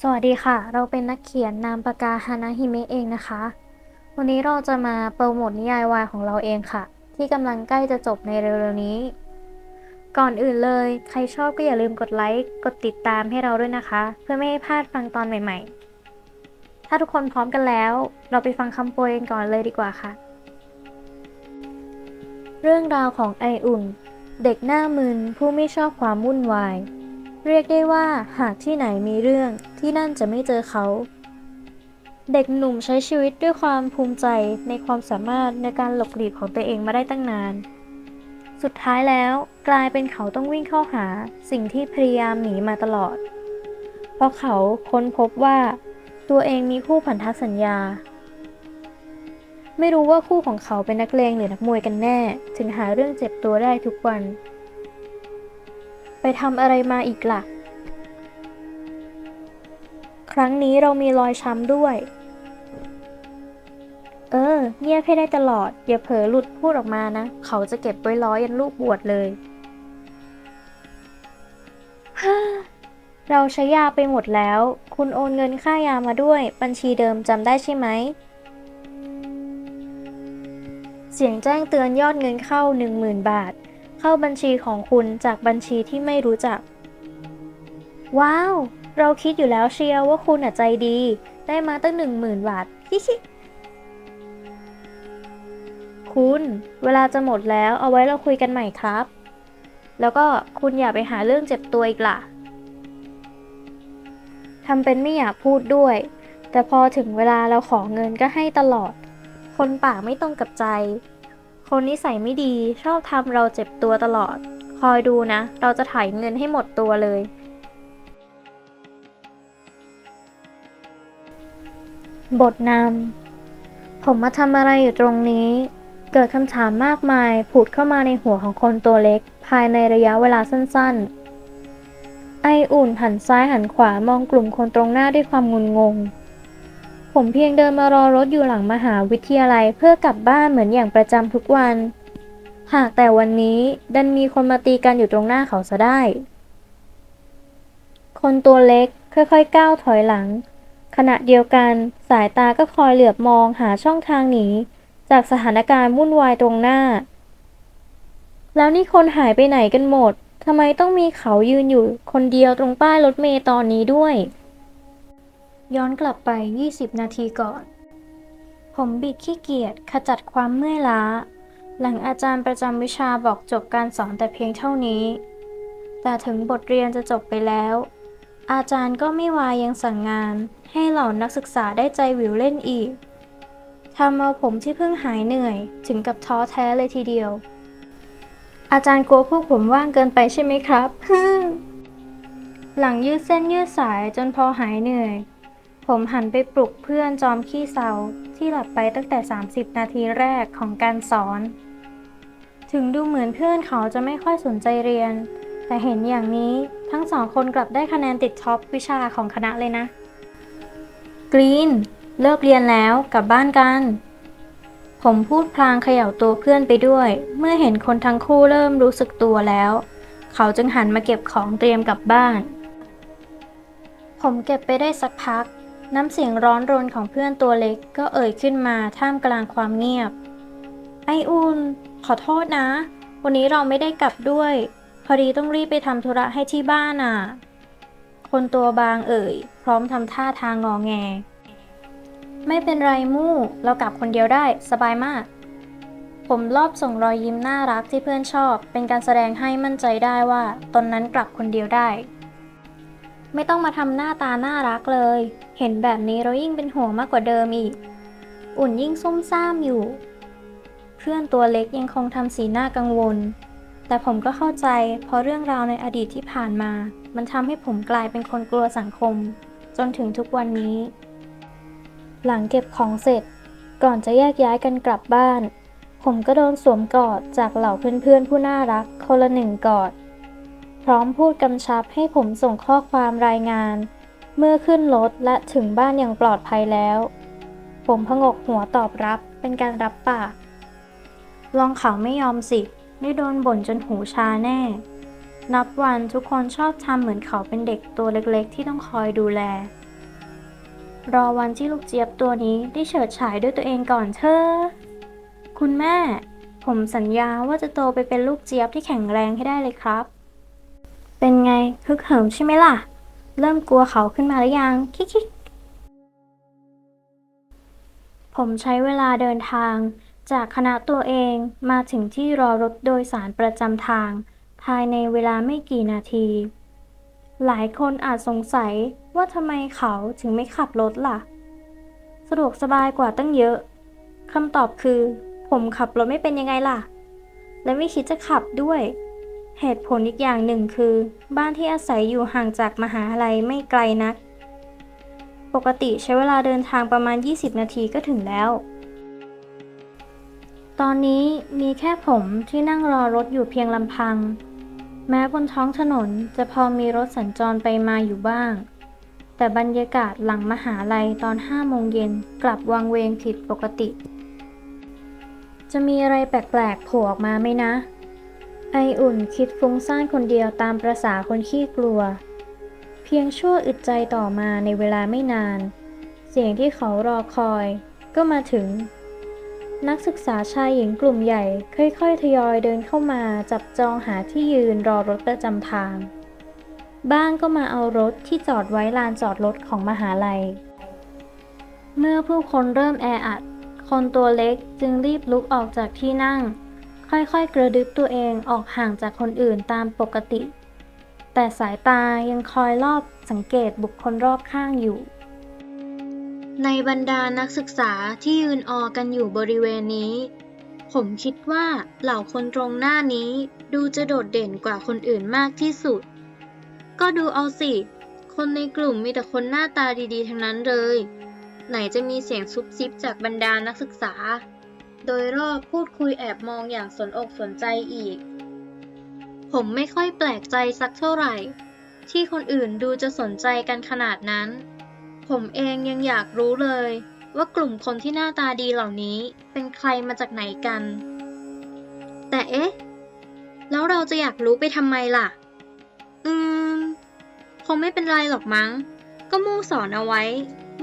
สวัสดีค่ะ เราเป็นนักเขียนนามปากกาฮานาฮิเมะเองนะคะ วันนี้เราจะมาโปรโมทนิยายวายของเราเองค่ะ ที่กำลังใกล้จะจบในเร็วๆนี้ ก่อนอื่นเลย ใครชอบก็อย่าลืมกดไลค์ กดติดตามให้เราด้วยนะคะ เพื่อไม่ให้พลาดฟังตอนใหม่ๆ ถ้าทุกคนพร้อมกันแล้ว เราไปฟังคำโปรยกันก่อนเลยดีกว่าค่ะ เรื่องราวของไออุ่น เด็กหน้ามึนผู้ไม่ชอบความวุ่นวาย เรียกได้ว่าหากที่ไหนมีเรื่องที่นั่นจะไม่เจอเขา เด็กหนุ่มใช้ชีวิตด้วยความภูมิใจในความสามารถในการหลบหลีกของตัวเองมาได้ตั้งนาน สุดท้ายแล้วกลายเป็นเขาต้องวิ่งเข้าหาสิ่งที่พยายามหนีมาตลอด เพราะเขาค้นพบว่าตัวเองมีคู่พันธสัญญา ไม่รู้ว่าคู่ของเขาเป็นนักเลงหรือนักมวยกันแน่ ถึงหาเรื่องเจ็บตัวได้ทุกวัน ไปทำอะไรมาอีกล่ะ ครั้งนี้เรามีรอยช้ำด้วย เงียบให้ได้ตลอด อย่าเผลอหลุดพูดออกมานะ เขาจะเก็บไว้ล้อยันลูกบวชเลย ฮ่า เราใช้ยาไปหมดแล้ว คุณโอนเงินค่ายามาด้วย บัญชีเดิมจำได้ใช่ไหม เสียงแจ้งเตือนยอดเงินเข้า 10,000 บาท เข้าบัญชีของคุณจากบัญชีที่ไม่รู้จัก ว้าว เราคิดอยู่แล้วเชียวว่าคุณใจดี ได้มาตั้ง10,000 บาท ฮิฮิ คุณ เวลาจะหมดแล้วเอาไว้เราคุยกันใหม่ครับ แล้วก็คุณอย่าไปหาเรื่องเจ็บตัวอีกล่ะ ทำเป็นไม่อยากพูดด้วย แต่พอถึงเวลาเราขอเงินก็ให้ตลอด คนปากไม่ตรงกับใจ คนนิสัยไม่ดีชอบทำเราเจ็บตัวตลอด คอยดูนะ เราจะถ่ายเงินให้หมดตัวเลย บทนำ ผมมาทำอะไรอยู่ตรงนี้ เกิดคำถามมากมายผุดเข้ามาในหัวของคนตัวเล็กภายในระยะเวลาสั้นๆ ไออุ่นหันซ้ายหันขวามองกลุ่มคนตรงหน้าด้วยความงุนงง ผมเพียงเดินมารอรถอยู่หลังมหาวิทยาลัยเพื่อกลับบ้านเหมือนอย่างประจำทุกวัน หากแต่วันนี้ดันมีคนมาตีกันอยู่ตรงหน้าเขาซะได้ คนตัวเล็กค่อยๆก้าวถอยหลัง ขณะเดียวกันสายตาก็คอยเหลือบมองหาช่องทางหนีจากสถานการณ์วุ่นวายตรงหน้า แล้วนี่คนหายไปไหนกันหมด ทำไมต้องมีเขายืนอยู่คนเดียวตรงป้ายรถเมล์ตอนนี้ด้วย ย้อนกลับไป20 นาทีก่อน ผมบิดขี้เกียจขจัดความเมื่อยล้า หลังอาจารย์ประจำวิชาบอกจบการสอนแต่เพียงเท่านี้ แต่ถึงบทเรียนจะจบไปแล้ว อาจารย์ก็ไม่วายยังสั่งงานให้เหล่านักศึกษาได้ใจหวิวเล่นอีก ทำเอาผมที่เพิ่งหายเหนื่อยถึงกับท้อแท้เลยทีเดียว อาจารย์กลัวพวกผมว่างเกินไปใช่ไหมครับ หลังยืดเส้นยืดสายจนพอหายเหนื่อย ผมหันไปปลุกเพื่อนจอมขี้เศร้าที่หลับไปตั้งแต่30 นาทีแรกของการสอน ถึงดูเหมือนเพื่อนเขาจะไม่ค่อยสนใจเรียน แต่เห็นอย่างนี้ทั้งสองคนกลับได้คะแนนติดท็อปวิชาของคณะเลยนะ กรีน เลิกเรียนแล้วกลับบ้านกัน ผมพูดพลางเขย่าตัวเพื่อนไปด้วย เมื่อเห็นคนทั้งคู่เริ่มรู้สึกตัวแล้ว เขาจึงหันมาเก็บของเตรียมกลับบ้าน ผมเก็บไปได้สักพัก น้ำเสียงร้อนรนของเพื่อนตัวเล็กก็เอ่ยขึ้นมาท่ามกลางความเงียบ ไออุ่น ขอโทษนะ วันนี้เราไม่ได้กลับด้วย พอดีต้องรีบไปทำธุระให้ที่บ้านอ่ะ คนตัวบางเอ่ยพร้อมทำท่าทางงอแง ไม่เป็นไรมู่เรากลับคนเดียวได้สบายมาก ผมลอบส่งรอยยิ้มน่ารักที่เพื่อนชอบเป็นการแสดงให้มั่นใจได้ว่าตนนั้นกลับคนเดียวได้ ไม่ต้องมาทำหน้าตาน่ารักเลย เห็นแบบนี้เรายิ่งเป็นห่วงมากกว่าเดิมอีก อุ่นยิ่งซุ่มซ่ามอยู่ เพื่อนตัวเล็กยังคงทำสีหน้ากังวล แต่ผมก็เข้าใจเพราะเรื่องราวในอดีตที่ผ่านมามันทำให้ผมกลายเป็นคนกลัวสังคมจนถึงทุกวันนี้หลังเก็บของเสร็จก่อนจะแยกย้ายกันกลับบ้านผมก็โดนสวมกอดจากเหล่าเพื่อนๆผู้น่ารักคนละ1 กอดพร้อมพูดกำชับให้ผมส่งข้อความรายงานเมื่อขึ้นรถและถึงบ้านอย่างปลอดภัยแล้วผมพงกหัวตอบรับเป็นการรับปากลองเขาไม่ยอมสิได้โดนบ่นจนหูชาแน่นับวันทุกคนชอบทำเหมือนเขาเป็นเด็กตัวเล็กๆที่ต้องคอยดูแลรอวันที่ลูกเจี๊ยบตัวนี้ได้เฉิดฉายด้วยตัวเองก่อนเถอะคุณแม่ผมสัญญาว่าจะโตไปเป็นลูกเจี๊ยบที่แข็งแรงให้ได้เลยครับเป็นไงฮึกเหิมใช่ไหมล่ะเริ่มกลัวเขาขึ้นมาหรือยังคิกผมใช้เวลาเดินทางจากคณะตัวเองมาถึงที่รอรถโดยสารประจำทางภายในเวลาไม่กี่นาทีหลายคนอาจสงสัยว่าทำไมเขาถึงไม่ขับรถล่ะสะดวกสบายกว่าตั้งเยอะคำตอบคือผมขับรถไม่เป็นยังไงล่ะและไม่คิดจะขับด้วยเหตุผลอีกอย่างหนึ่งคือบ้านที่อาศัยอยู่ห่างจากมหาลัยไม่ไกลนักปกติใช้เวลาเดินทางประมาณ20 นาทีก็ถึงแล้วตอนนี้มีแค่ผมที่นั่งรอรถอยู่เพียงลำพังแม้บนท้องถนนจะพอมีรถสัญจรไปมาอยู่บ้างแต่บรรยากาศหลังมหาลัยตอน5 โมงเย็นกลับวังเวงผิดปกติจะมีอะไรแปลกๆโผล่ออกมาไหมนะไออุ่นคิดฟุ้งซ่านคนเดียวตามประสาคนขี้กลัวเพียงชั่วอึดใจต่อมาในเวลาไม่นานเสียงที่เขารอคอยก็มาถึงนักศึกษาชายหญิงกลุ่มใหญ่ค่อยๆทยอยเดินเข้ามาจับจองหาที่ยืนรอรถประจำทางบ้างก็มาเอารถที่จอดไว้ลานจอดรถของมหาลัยเมื่อผู้คนเริ่มแออัดคนตัวเล็กจึงรีบลุกออกจากที่นั่งค่อยๆกระดึ๊บตัวเองออกห่างจากคนอื่นตามปกติแต่สายตายังคอยรอบสังเกตบุคคลรอบข้างอยู่ในบรรดานักศึกษาที่ยืนออกันอยู่บริเวณนี้ผมคิดว่าเหล่าคนตรงหน้านี้ดูจะโดดเด่นกว่าคนอื่นมากที่สุดก็ดูเอาสิคนในกลุ่มมีแต่คนหน้าตาดีๆทั้งนั้นเลยไหนจะมีเสียงซุบซิบจากบรรดานักศึกษาโดยรอบพูดคุยแอบมองอย่างสนอกสนใจอีกผมไม่ค่อยแปลกใจสักเท่าไหร่ที่คนอื่นดูจะสนใจกันขนาดนั้นผมเองยังอยากรู้เลยว่ากลุ่มคนที่หน้าตาดีเหล่านี้เป็นใครมาจากไหนกันแต่เอ๊ะแล้วเราจะอยากรู้ไปทำไมล่ะคงไม่เป็นไรหรอกมั้งก็มู่สอนเอาไว้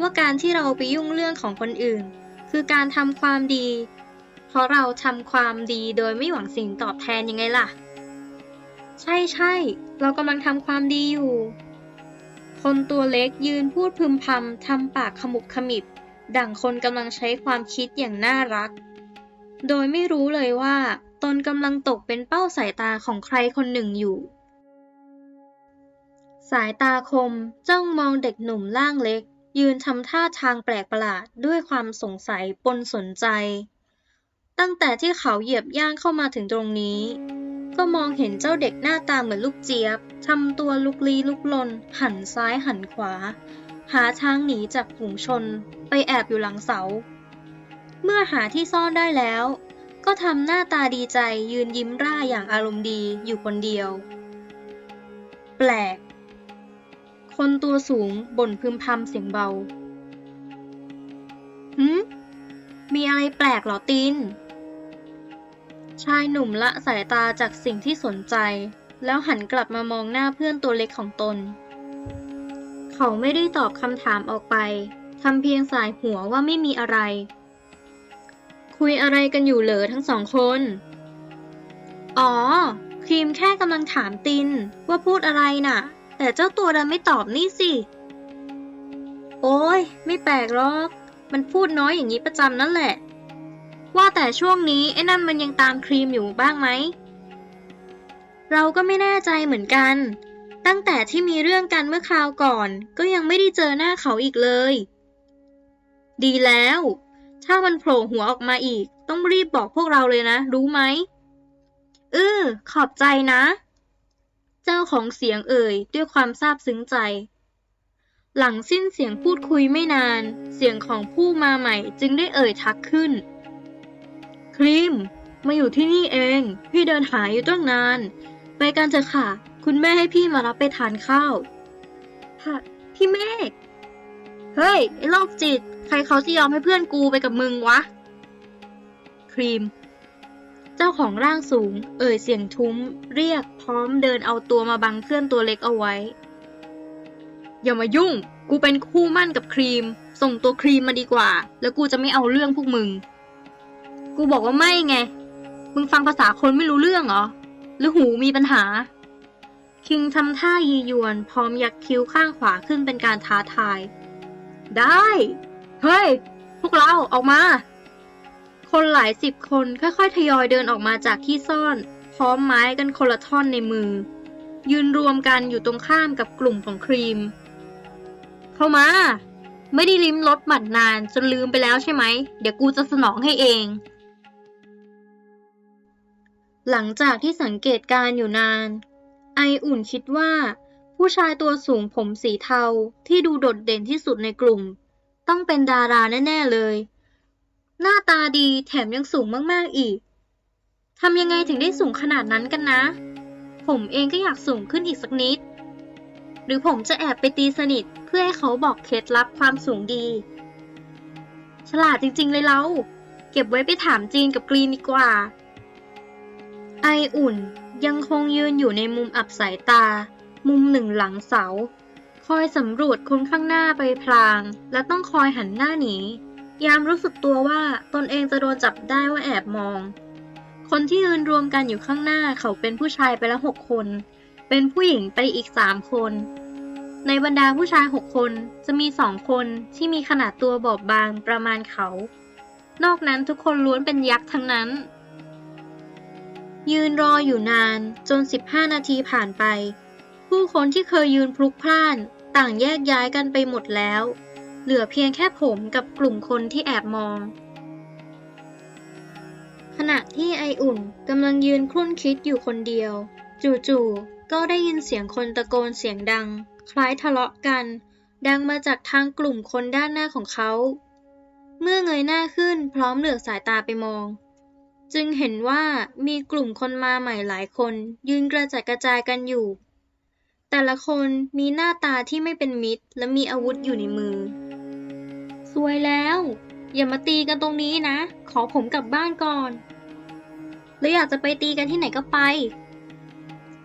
ว่าการที่เราไปยุ่งเรื่องของคนอื่นคือการทำความดีเพราะเราทำความดีโดยไม่หวังสิ่งตอบแทนยังไงล่ะใช่เรากำลังทำความดีอยู่คนตัวเล็กยืนพูดพึมพำทำปากขมุบขมิบดั่งคนกำลังใช้ความคิดอย่างน่ารักโดยไม่รู้เลยว่าตนกำลังตกเป็นเป้าสายตาของใครคนหนึ่งอยู่สายตาคมจ้องมองเด็กหนุ่มร่างเล็กยืนทำท่าทางแปลกประหลาดด้วยความสงสัยปนสนใจตั้งแต่ที่เขาเหยียบย่างเข้ามาถึงตรงนี้ก็มองเห็นเจ้าเด็กหน้าตาเหมือนลูกเจี๊ยบทำตัวลุกลี้ลุกลนหันซ้ายหันขวาหาทางหนีจากฝูงชนไปแอบอยู่หลังเสาเมื่อหาที่ซ่อนได้แล้วก็ทำหน้าตาดีใจยืนยิ้มร่าอย่างอารมณ์ดีอยู่คนเดียวแปลกคนตัวสูงบ่นพึมพำเสียงเบามีอะไรแปลกเหรอตินชายหนุ่มละสายตาจากสิ่งที่สนใจแล้วหันกลับมามองหน้าเพื่อนตัวเล็กของตนเขาไม่ได้ตอบคำถามออกไปทำเพียงสายหัวว่าไม่มีอะไรคุยอะไรกันอยู่เหรอทั้งสองคนอ๋อครีมแค่กำลังถามตินว่าพูดอะไรน่ะแต่เจ้าตัวดันไม่ตอบนี่สิโอ้ยไม่แปลกหรอกมันพูดน้อยอย่างนี้ประจำนั่นแหละว่าแต่ช่วงนี้ไอ้นั่นมันยังตามครีมอยู่บ้างไหมเราก็ไม่แน่ใจเหมือนกันตั้งแต่ที่มีเรื่องกันเมื่อคราวก่อนก็ยังไม่ได้เจอหน้าเขาอีกเลยดีแล้วถ้ามันโผล่หัวออกมาอีกต้องรีบบอกพวกเราเลยนะรู้ไหม ขอบใจนะ เจ้าของเสียงเอ่ยด้วยความซาบซึ้งใจ หลังสิ้นเสียงพูดคุยไม่นาน เสียงของผู้มาใหม่จึงได้เอ่ยทักขึ้น ครีม มาอยู่ที่นี่เอง พี่เดินหาอยู่ตั้งนาน ไปกันเถอะค่ะ คุณแม่ให้พี่มารับไปทานข้าวค่ะพี่เมฆ เฮ้ย ไอ้โรคจิต ใครเขาจะยอมให้เพื่อนกูไปกับมึงวะ ครีม เจ้าของร่างสูง เอ่ยเสียงทุ้ม เรียกพร้อมเดินเอาตัวมาบังเพื่อนตัวเล็กเอาไว้ อย่ามายุ่ง กูเป็นคู่มั่นกับครีม ส่งตัวครีมมาดีกว่า แล้วกูจะไม่เอาเรื่องพวกมึง กูบอกว่าไม่ไง มึงฟังภาษาคนไม่รู้เรื่องเหรอ หรือหูมีปัญหา คิงทำท่ายียวนพร้อมยักคิ้วข้างขวาขึ้นเป็นการท้าทาย ได้ เฮ้ย พวกเราออกมา คนหลายสิบคนค่อยๆทยอยเดินออกมาจากที่ซ่อน พร้อมไม้กันคนละท่อนในมือ ยืนรวมกันอยู่ตรงข้ามกับกลุ่มของครีม เข้ามา ไม่ได้ลิ้มรสหมัดนานจนลืมไปแล้วใช่ไหม เดี๋ยวกูจะสนองให้เอง หลังจากที่สังเกตการณ์อยู่นาน ไออุ่นคิดว่า ผู้ชายตัวสูงผมสีเทาที่ดูโดดเด่นที่สุดในกลุ่ม ต้องเป็นดาราแน่ๆเลย หน้าตาดีแถมยังสูงมากๆอีก ทำยังไงถึงได้สูงขนาดนั้นกันนะ ผมเองก็อยากสูงขึ้นอีกสักนิด หรือผมจะแอบไปตีสนิทเพื่อให้เขาบอกเคล็ดลับความสูงดี ฉลาดจริงๆเลยเราเก็บไว้ไปถามจีนกับกรีนดีกว่า ไออุ่นยังคงยืนอยู่ในมุมอับสายตา มุมหนึ่งหลังเสา คอยสำรวจคนข้างหน้าไปพลาง และต้องคอยหันหน้าหนี ยามรู้สึกตัวว่าตนเองจะโดนจับได้ว่าแอบมอง คนที่ยืนรวมกันอยู่ข้างหน้าเขาเป็นผู้ชายไปแล้ว6 คน เป็นผู้หญิงไปอีก3 คน ในบรรดาผู้ชาย6 คนจะมี2 คนที่มีขนาดตัวบอบบางประมาณเขา นอกนั้นทุกคนล้วนเป็นยักษ์ทั้งนั้น ยืนรออยู่นานจน15 นาทีผ่านไป ผู้คนที่เคยยืนพลุกพล่านต่างแยกย้ายกันไปหมดแล้ว เหลือเพียงแค่ผมกับกลุ่มคนที่แอบมอง ขณะที่ไออุ่นกำลังยืนครุ่นคิดอยู่คนเดียว จู่ๆก็ได้ยินเสียงคนตะโกนเสียงดัง คล้ายทะเลาะกัน ดังมาจากทางกลุ่มคนด้านหน้าของเขา เมื่อเงยหน้าขึ้นพร้อมเหลือบสายตาไปมอง จึงเห็นว่ามีกลุ่มคนมาใหม่หลายคนยืนกระจัดกระจายกันอยู่ แต่ละคนมีหน้าตาที่ไม่เป็นมิตรและมีอาวุธอยู่ในมือ ซวยแล้ว อย่ามาตีกันตรงนี้นะ ขอผมกลับบ้านก่อน แล้วอยากจะไปตีกันที่ไหนก็ไป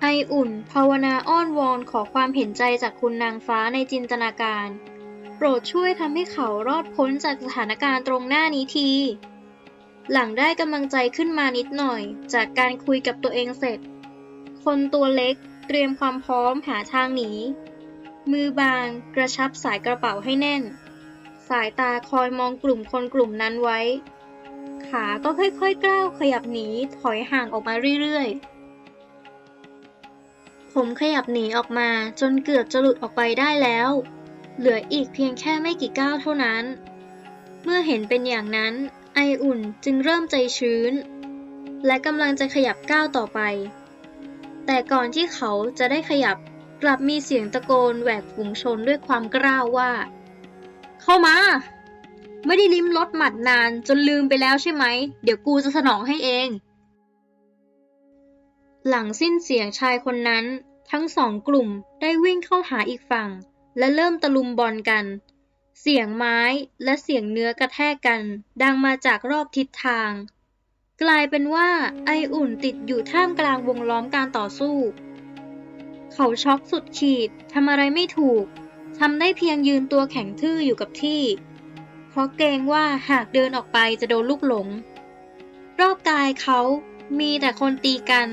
ไออุ่นภาวนาอ้อนวอนขอความเห็นใจจากคุณนางฟ้าในจินตนาการ โปรดช่วยทำให้เขารอดพ้นจากสถานการณ์ตรงหน้านี้ที หลังได้กำลังใจขึ้นมานิดหน่อยจากการคุยกับตัวเองเสร็จ คนตัวเล็กเตรียมความพร้อมหาทางหนี มือบางกระชับสายกระเป๋าให้แน่น สายตาคอยมองกลุ่มคนกลุ่มนั้นไว้ ขาก็ค่อยๆก้าวขยับหนีถอยห่างออกมาเรื่อยๆ ผมขยับหนีออกมาจนเกือบจะหลุดออกไปได้แล้ว เหลืออีกเพียงแค่ไม่กี่ก้าวเท่านั้น เมื่อเห็นเป็นอย่างนั้น ไออุ่นจึงเริ่มใจชื้น และกำลังจะขยับก้าวต่อไป แต่ก่อนที่เขาจะได้ขยับกลับมีเสียงตะโกนแหวกฝูงชนด้วยความกล้าวว่า เข้ามา ไม่ได้ลิ้มรสหมัดนานจนลืมไปแล้วใช่ไหม เดี๋ยวกูจะสนองให้เอง หลังสิ้นเสียงชายคนนั้นทั้ง2 กลุ่มได้วิ่งเข้าหาอีกฝั่งและเริ่มตะลุมบอลกัน เสียงไม้และเสียงเนื้อกระแทกกันดังมาจากรอบทิศทาง กลายเป็นว่าไออุ่นติดอยู่ท่ามกลางวงล้อมการต่อสู้ เขาช็อกสุดขีดทำอะไรไม่ถูกทำได้เพียงยืนตัวแข็งทื่ออยู่กับที่ เพราะเกรงว่าหากเดินออกไปจะโดนลูกหลง รอบกายเขามีแต่คนตีกัน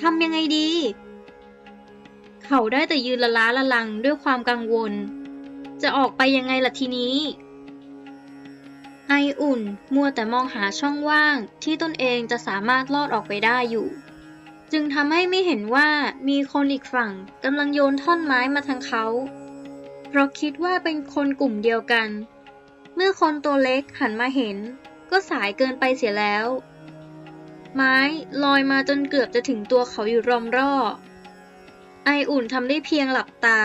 ทำยังไงดี เขาได้แต่ยืนละล้าละลังด้วยความกังวล จะออกไปยังไงล่ะทีนี้ ไออุ่นมัวแต่มองหาช่องว่างที่ตนเองจะสามารถลอดออกไปได้อยู่ จึงทำให้ไม่เห็นว่ามีคนอีกฝั่งกำลังโยนท่อนไม้มาทางเขา เพราะคิดว่าเป็นคนกลุ่มเดียวกัน เมื่อคนตัวเล็กหันมาเห็นก็สายเกินไปเสียแล้ว ไม้ลอยมาจนเกือบจะถึงตัวเขาอยู่รอมร่อไออุ่นทำได้เพียงหลับตา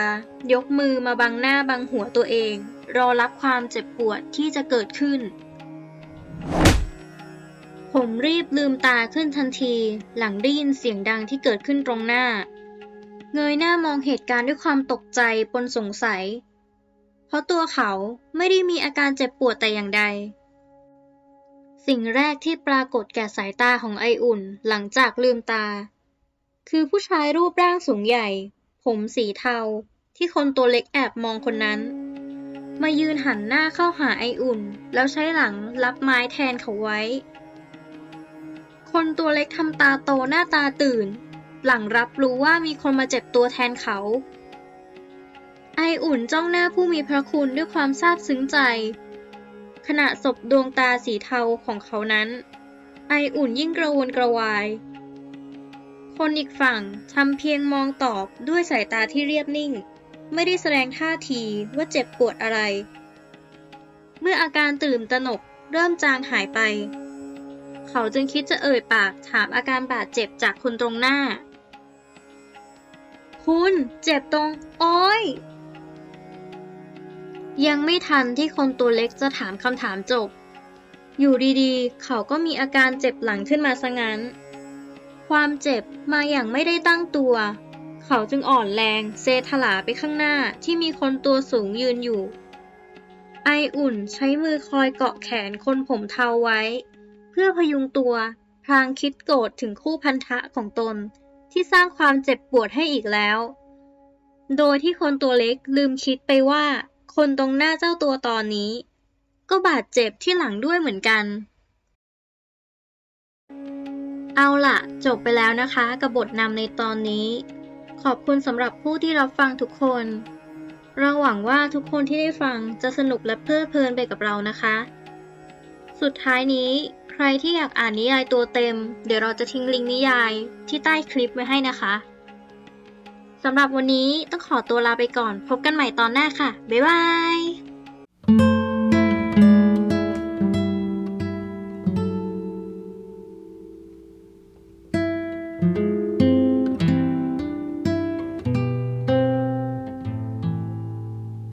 ยกมือมาบังหน้าบังหัวตัวเองรอรับความเจ็บปวดที่จะเกิดขึ้นผมรีบลืมตาขึ้นทันทีหลังได้ยินเสียงดังที่เกิดขึ้นตรงหน้าเงยหน้ามองเหตุการณ์ด้วยความตกใจปนสงสัยเพราะตัวเขาไม่ได้มีอาการเจ็บปวดแต่อย่างใดสิ่งแรกที่ปรากฏแก่สายตาของไออุ่นหลังจากลืมตาคือผู้ชายรูปร่างสูงใหญ่ผมสีเทาที่คนตัวเล็กแอบมองคนนั้นมายืนหันหน้าเข้าหาไออุ่นแล้วใช้หลังรับไม้แทนเขาไว้คนตัวเล็กทำตาโตหน้าตาตื่นหลังรับรู้ว่ามีคนมาเจ็บตัวแทนเขาไออุ่นจ้องหน้าผู้มีพระคุณด้วยความซาบซึ้งใจขณะสบดวงตาสีเทาของเขานั้นไออุ่นยิ่งกระวนกระวายคนอีกฝั่งทำเพียงมองตอบด้วยสายตาที่เรียบนิ่งไม่ได้แสดงท่าทีว่าเจ็บปวดอะไรเมื่ออาการตื่นตระหนกเริ่มจางหายไปเขาจึงคิดจะเอ่ยปากถามอาการบาดเจ็บจากคนตรงหน้าคุณเจ็บตรงโอ๊ยยังไม่ทันที่คนตัวเล็กจะถามคำถามจบอยู่ดีๆเขาก็มีอาการเจ็บหลังขึ้นมาซะงั้นความเจ็บมาอย่างไม่ได้ตั้งตัวเขาจึงอ่อนแรงเซถลาไปข้างหน้าที่มีคนตัวสูงยืนอยู่ไออุ่นใช้มือคอยเกาะแขนคนผมเทาไว้เพื่อพยุงตัวพลางคิดโกรธถึงคู่พันธะของตนที่สร้างความเจ็บปวดให้อีกแล้วโดยที่คนตัวเล็กลืมคิดไปว่าคนตรงหน้าเจ้าตัวตอนนี้ก็บาดเจ็บที่หลังด้วยเหมือนกันเอาล่ะจบไปแล้วนะคะกับบทนำในตอนนี้ขอบคุณสำหรับผู้ที่รับฟังทุกคนเราหวังว่าทุกคนที่ได้ฟังจะสนุกและเพลิดเพลินไปกับเรานะคะสุดท้ายนี้ใครที่อยากอ่านนิยายตัวเต็มเดี๋ยวเราจะทิ้งลิงก์นิยายที่ใต้คลิปไว้ให้นะคะสำหรับวันนี้ต้องขอตัวลาไปก่อนพบกันใหม่ตอนหน้าค่ะบ๊ายบาย